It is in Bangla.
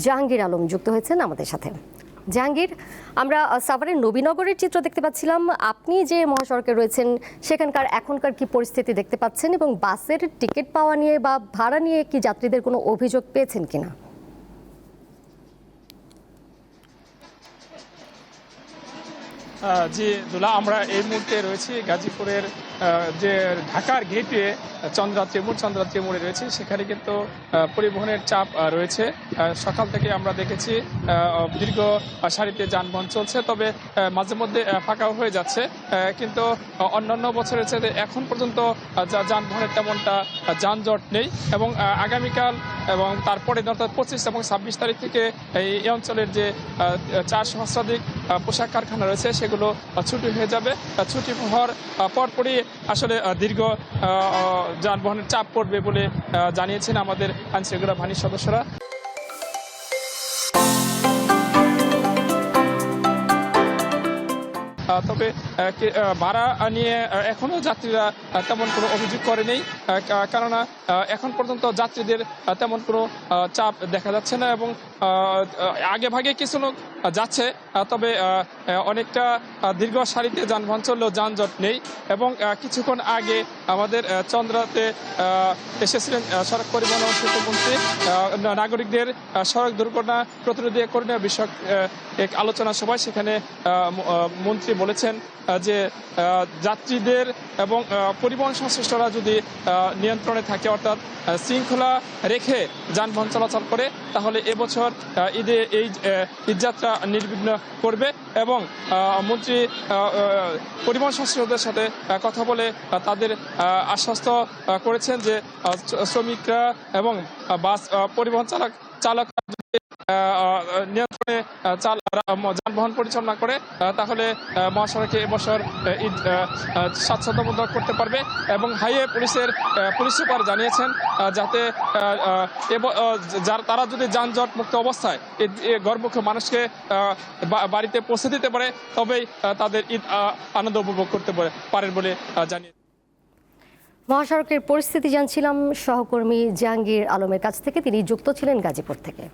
জাহাঙ্গীর আলম যুক্ত হয়েছেন আমাদের সাথে। জাহাঙ্গীর, আমরা সাভারের নবীনগরের চিত্র দেখতে পাচ্ছিলাম। আপনি যে মহাসড়কে রয়েছেন সেখানকার এখনকার কি পরিস্থিতি দেখতে পাচ্ছেন এবং বাসের টিকিট পাওয়া নিয়ে বা ভাড়া নিয়ে কি যাত্রীদের কোনো অভিযোগ পেয়েছেন কিনা? জি দুলা, আমরা এই মুহূর্তে রয়েছি গাজীপুরের যে ঢাকার গেটে চন্দ্রাত্রী মোড়ে রয়েছে। সেখানে কিন্তু পরিবহনের চাপ রয়েছে। সকাল থেকে আমরা দেখেছি দীর্ঘ সারিতে যানবাহন চলছে, তবে মাঝে মধ্যে ফাঁকাও হয়ে যাচ্ছে। কিন্তু অন্যান্য বছরের চেয়ে এখন পর্যন্ত যানবাহনের তেমনটা যানজট নেই এবং আগামীকাল এবং তারপরে অর্থাৎ 25 এবং 26 তারিখ থেকে এই অঞ্চলের যে 4 সহস্রাধিক পোশাক কারখানা রয়েছে সেগুলো ছুটি হয়ে যাবে। ছুটি হওয়ার পরপরই আসলে দীর্ঘ যানবাহনের চাপ পড়বে বলে জানিয়েছেন আমাদের আইনশৃঙ্খলা বাহিনীর সদস্যরা। তবে ভাড়া নিয়ে এখনো যাত্রীরা তেমন কোনো অভিযোগ করেনি, কেননা এখন পর্যন্ত যাত্রীদের তেমন কোনো চাপ দেখা যাচ্ছে না এবং আগে ভাগে কিছু লোক যাচ্ছে, তবে অনেকটা দীর্ঘ সারিতে যানবাহন চললেও যানজট নেই। এবং কিছুক্ষণ আগে আমাদের চন্দ্রাতে এসেছিলেন সড়ক পরিবহন ও শিল্পমন্ত্রী। নাগরিকদের সড়ক দুর্ঘটনা প্রতিরোধী করণীয় বিষয়ক এক আলোচনা সভায় সেখানে মন্ত্রী বলেছেন যে যাত্রীদের এবং পরিবহন সংশ্লিষ্টরা যদি নিয়ন্ত্রণে থাকে, অর্থাৎ শৃঙ্খলা রেখে যানবাহন চলাচল করে, তাহলে এবছর ঈদে এই ঈদযাত্রা নির্বিঘ্ন করবে। এবং মন্ত্রী পরিবহন সংশ্লিষ্টদের সাথে কথা বলে তাদের আশ্বস্ত করেছেন যে শ্রমিকরা এবং বাস পরিবহন চালক নিয়ন্ত্রণে যানবাহন পরিচালনা করে, তাহলে মহাসড়কে এবছর ঈদ স্বাচ্ছন্দ্যবোধ করতে পারবে। এবং হাইওয়ে পুলিশ সুপার জানিয়েছেন যাতে তারা যদি যানজট মুক্ত অবস্থায় গড়মুখ মানুষকে বাড়িতে পৌঁছে দিতে পারে, তবেই তাদের ঈদ আনন্দ উপভোগ করতে পারেন বলে জানিয়েছেন। মহাসড়কের পরিস্থিতি জানছিলাম সহকর্মী জাহাঙ্গীর আলমের কাছ থেকে, তিনি যুক্ত ছিলেন গাজীপুর থেকে।